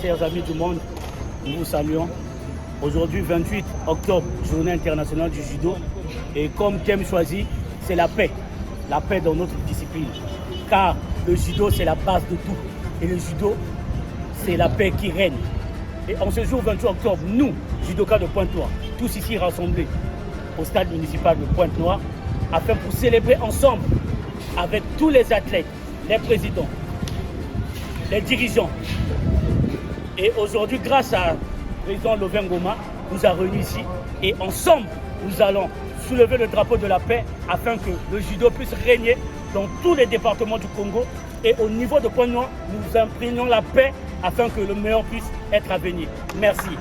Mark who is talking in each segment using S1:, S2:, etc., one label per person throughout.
S1: Chers amis du monde, nous vous saluons. Aujourd'hui, 28 octobre, journée internationale du judo. Et comme thème choisi, c'est la paix. La paix dans notre discipline. Car le judo, c'est la base de tout. Et le judo, c'est la paix qui règne. Et en ce jour 28 octobre, nous, judokas de Pointe-Noire, tous ici rassemblés au stade municipal de Pointe-Noire, afin pour célébrer ensemble avec tous les athlètes, les présidents, les dirigeants. Et aujourd'hui, grâce à président Lovin Ngoma, nous a réunis ici et ensemble, nous allons soulever le drapeau de la paix afin que le judo puisse régner dans tous les départements du Congo. Et au niveau de Pointe-Noire, nous imprégnons la paix afin que le meilleur puisse être à venir. Merci.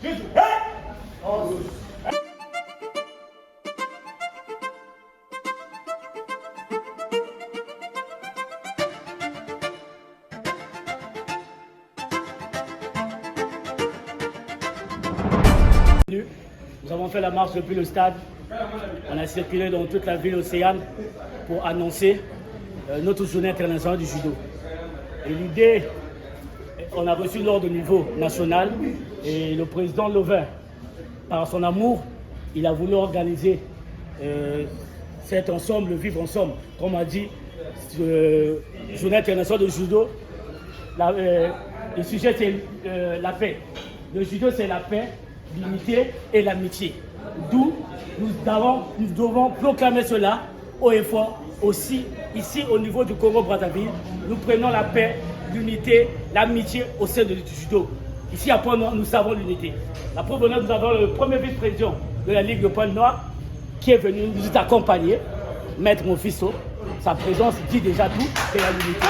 S1: Nous avons fait la marche depuis le stade. On a circulé dans toute la ville océane pour annoncer notre journée internationale du judo. Et l'idée, on a reçu l'ordre au niveau national et le président Lovin, par son amour, il a voulu organiser cet ensemble, le vivre ensemble. Comme on a dit, journée internationale de judo, le sujet c'est la paix. Le judo c'est la paix, l'unité et l'amitié. D'où nous devons proclamer cela haut et fort aussi ici au niveau du Congo-Brazzaville. Nous prenons la paix, l'unité, l'amitié au sein du judo. Ici à Pointe-Noire, nous savons l'unité. La preuve, nous avons le premier vice-président de la Ligue de Pointe-Noire qui est venu nous accompagner, Maître Mofisso. Sa présence dit déjà tout, c'est la l'unité.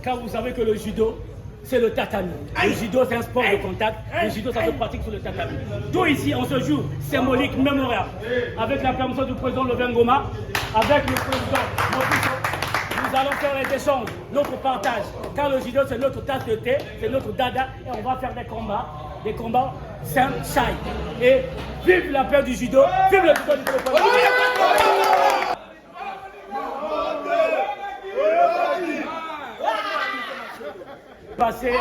S1: Car vous savez que le judo, c'est le tatami. Le judo, c'est un sport de contact. Le judo, ça se pratique sur le tatami. D'où ici, en ce jour symbolique, mémorial, avec la permission du président Lovin Ngoma, avec le président Mofisso, nous allons faire les échanges, notre partage. Car le judo, c'est notre tasse de thé, c'est notre dada, et on va faire des combats sains, chai. Et vive la paix du judo, vive le judo du Congo. Passer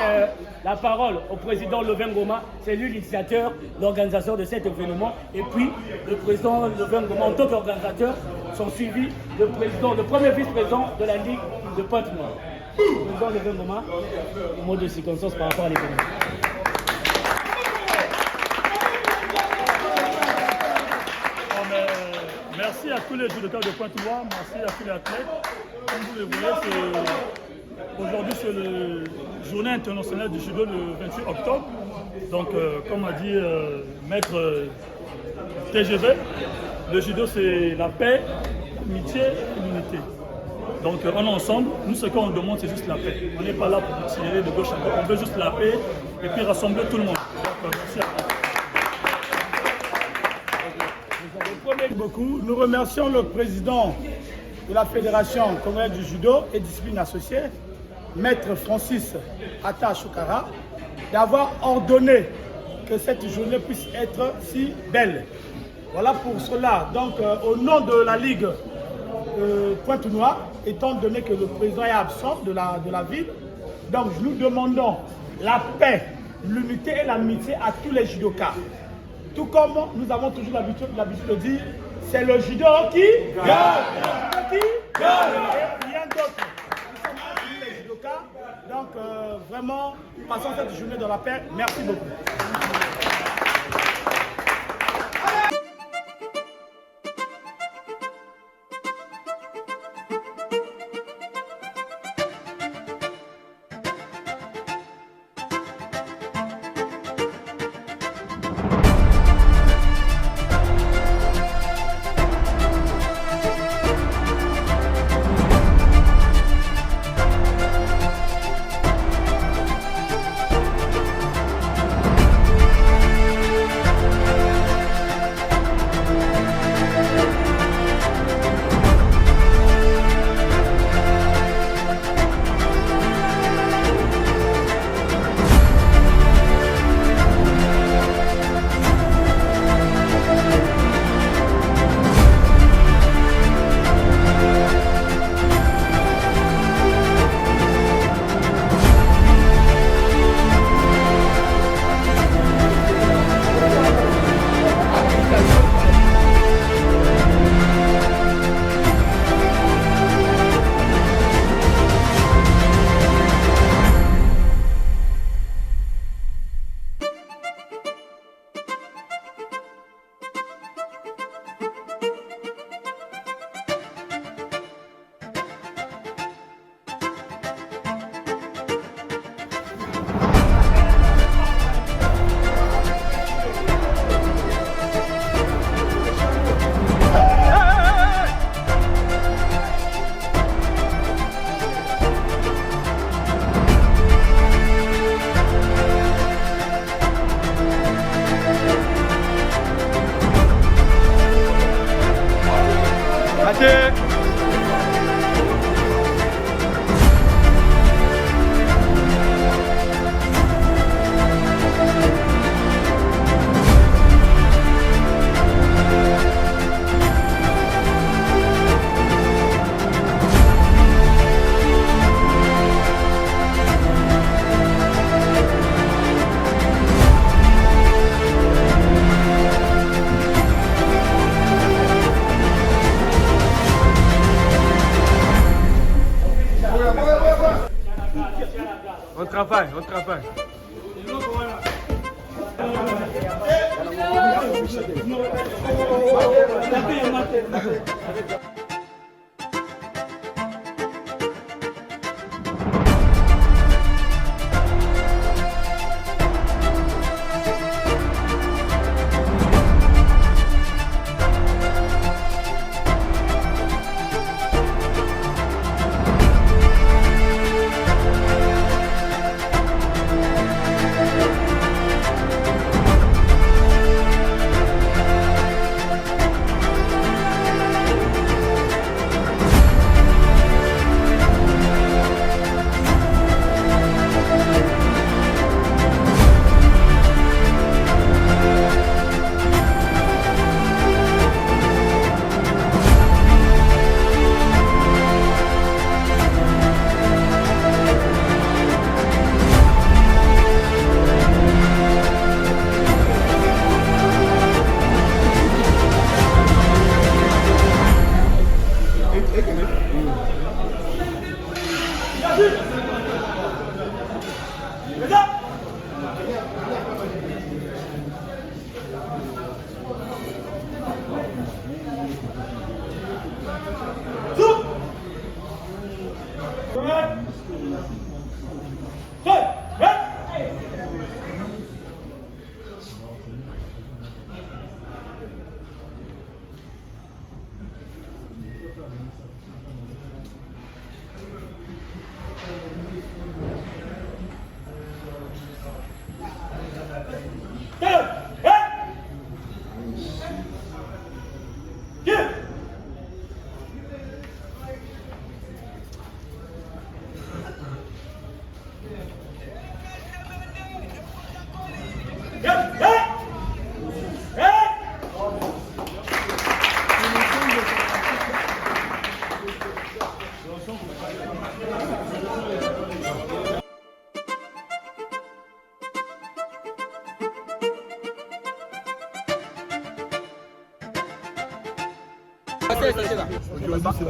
S1: la parole au président Lovin Ngoma, c'est lui l'initiateur, l'organisateur de cet événement. Et puis le président Lovin Ngoma, en tant qu'organisateur, sont suivis le premier vice-président de la Ligue de Pointe-Noire. Le président Lovin Ngoma, au mot de circonstance par rapport à l'événement.
S2: Merci à tous les judokas de Pointe-Noire, merci à tous les athlètes. Comme vous le voyez, aujourd'hui, c'est la journée internationale du judo le 28 octobre. Donc, comme a dit Maître TGV, le judo, c'est la paix, l'amitié et l'unité. Donc, on est ensemble. Nous, ce qu'on demande, c'est juste la paix. On n'est pas là pour tirer de gauche à droite. On veut juste la paix et puis rassembler tout le monde. Donc, merci à vous.
S3: Beaucoup. Nous remercions le président de la Fédération congolaise du judo et discipline associée, Maître Francis Atta Choukara, d'avoir ordonné que cette journée puisse être si belle. Voilà pour cela. Donc, au nom de la Ligue Pointe-Noire, étant donné que le président est absent de la ville, donc nous demandons la paix, l'unité et l'amitié à tous les judokas. Tout comme nous avons toujours l'habitude de dire, c'est le judo qui gagne. Qui gagne. Et rien d'autre. Nous sommes tous les judokas. Donc vraiment, passons cette journée dans la paix. Merci beaucoup.
S4: travaille, on travaille.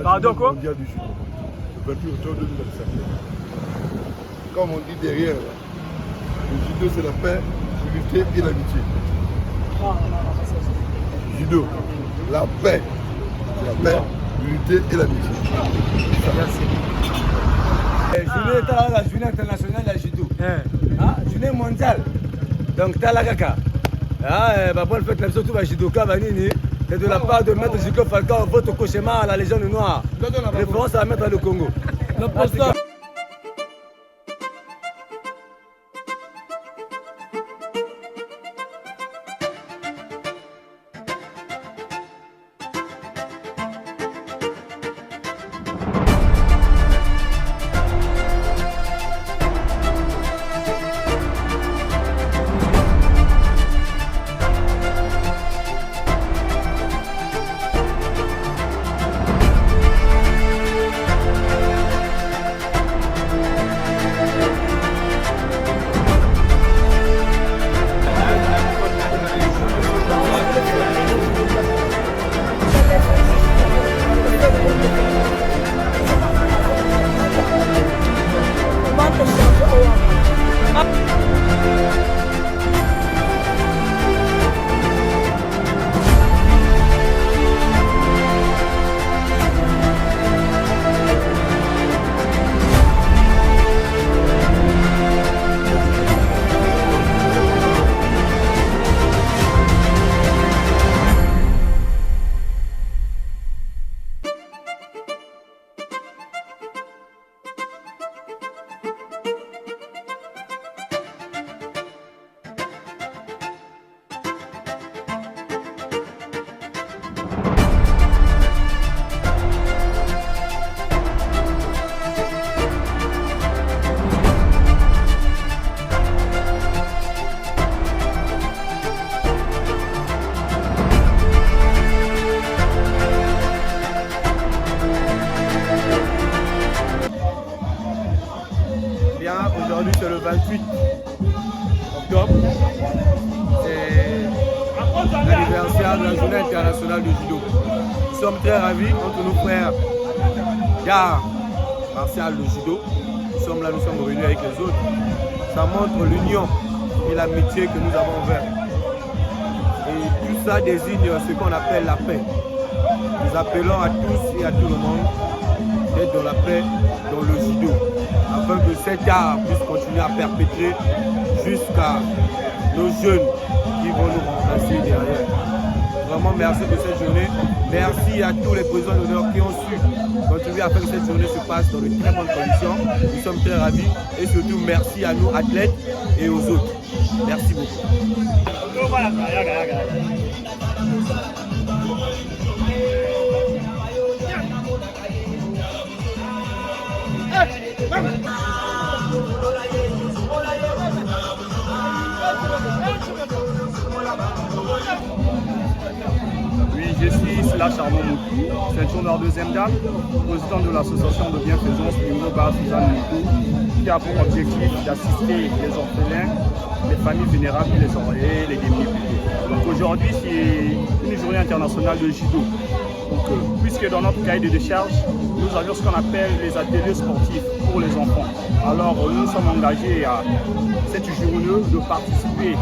S5: Pardon quoi? Le 28 octobre 2025. Comme on dit derrière, le judo c'est la paix, l'unité et l'amitié. Judo, la paix, c'est la paix, l'unité et l'amitié.
S4: Judo est la journée internationale de judo. Journée mondiale. Donc Talagaka. Bonne fête, nous sommes judoka Vanini. C'est de la part de Maître Zico Falcao, votre cauchemar à la Légion Noire. Référence à Maître le Congo.
S6: Aujourd'hui c'est le 28 octobre, c'est l'anniversaire de la journée internationale du judo. Nous sommes très ravis contre nos frères Gare Martial de judo. Nous sommes là, nous sommes réunis avec les autres. Ça montre l'union et l'amitié que nous avons envers. Et tout ça désigne ce qu'on appelle la paix. Nous appelons à tous et à tout le monde d'être dans la paix, dans le judo, afin que cet art puisse continuer à perpétrer jusqu'à nos jeunes qui vont nous remplacer derrière. Vraiment merci pour cette journée. Merci à tous les présidents d'honneur qui ont su contribuer à faire que cette journée se passe dans de très bonnes conditions. Nous sommes très ravis et surtout merci à nous athlètes et aux autres. Merci beaucoup.
S7: Oui, je suis Slash Armand Moutou, ceinture noire deuxième dame, président de l'association de bienfaisance Primo Bar Suzanne Moutou, qui a pour objectif d'assister les orphelins, les familles vulnérables et les démunis. Donc aujourd'hui, c'est une journée internationale de judo. Donc, puisque dans notre cahier de décharge, nous avions ce qu'on appelle les ateliers sportifs pour les enfants. Alors, nous sommes engagés à cette journée de participer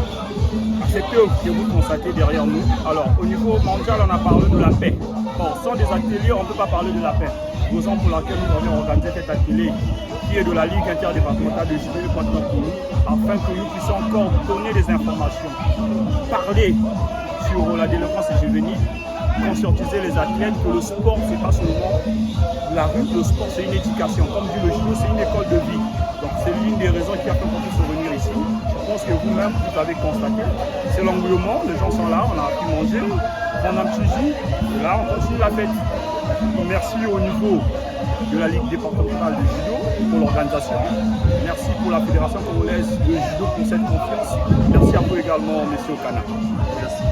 S7: à cette œuvre que vous constatez derrière nous. Alors, au niveau mondial, on a parlé de la paix. Bon, sans des ateliers, on ne peut pas parler de la paix. Raison pour laquelle nous avons organisé cet atelier qui est de la Ligue interdépartementale de judo du continent pour nous, afin que nous puissions encore donner des informations, parler sur la délinquance juvénile, conscientiser les athlètes que le sport, c'est pas seulement la rue, le sport, c'est une éducation. Comme dit le judo, c'est une école de vie. Donc c'est l'une des raisons qui a fait qu'on puisse venir ici. Je pense que vous-même, vous avez constaté, c'est l'engouement, les gens sont là, on a pu manger, prendre un petit jus, et là on continue la fête. Merci au niveau de la Ligue départementale de judo pour l'organisation. Merci pour la Fédération congolaise de judo pour cette confiance. Merci à vous également, M. Okana. Merci.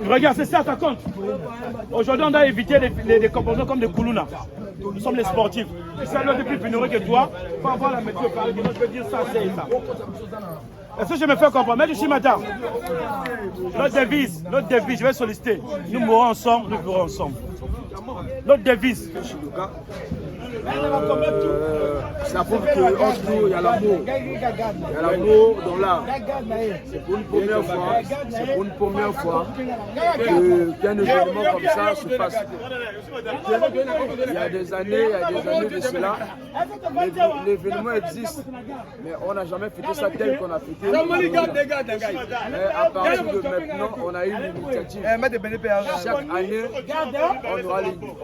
S3: Regarde, c'est ça, ça compte. Aujourd'hui, on doit éviter les composants comme des Koulouna. Nous sommes les sportifs. Et ça, l'autre plus pénuré que toi, pour avoir la météo, je peux dire ça, c'est ça. Est-ce que je me fais comprendre? Mais je suis madame. Notre devise, je vais solliciter. Nous mourrons ensemble, nous vivons ensemble. Notre devise.
S6: Ça prouve qu'entre nous, il y a l'amour. Il y a l'amour dans l'art. C'est pour une première fois qu'un événement comme ça se passe. Il y a des années de cela, l'événement existe, mais on n'a jamais fêté ça tel qu'on a fêté. Mais à partir de maintenant, on a eu l'initiative. Chaque année,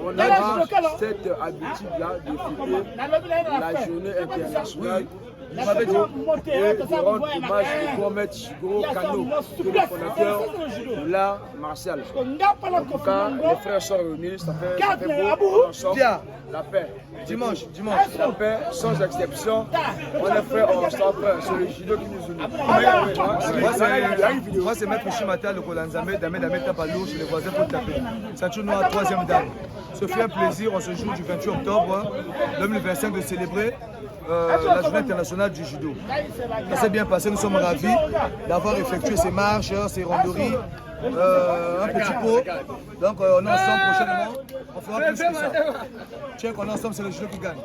S6: on aura cette habitude-là de fêter la journée internationale. Et de rendre hommage au grand maître Shigoro Kano, qui est le fondateur de l'art martial. En tout cas, les frères sont réunis, ça fait beau ensemble. La paix. Dimanche. La paix, sans exception. On est frères ensemble, c'est le judo qui nous unit.
S4: Moi, c'est Maître Shimata, le Kolanzame, Damé Tapalou, chez les voisins pour taper. Ceinture noire, 3e dame. Ce fait un plaisir, on se joue du 28 octobre 2025 de célébrer la journée internationale du judo. Ça s'est bien passé, nous sommes ravis d'avoir effectué ces marches, ces randonnées, un petit pot. Donc on est ensemble prochainement, on fera plus que ça. Tiens qu'on est ensemble, c'est le judo qui gagne.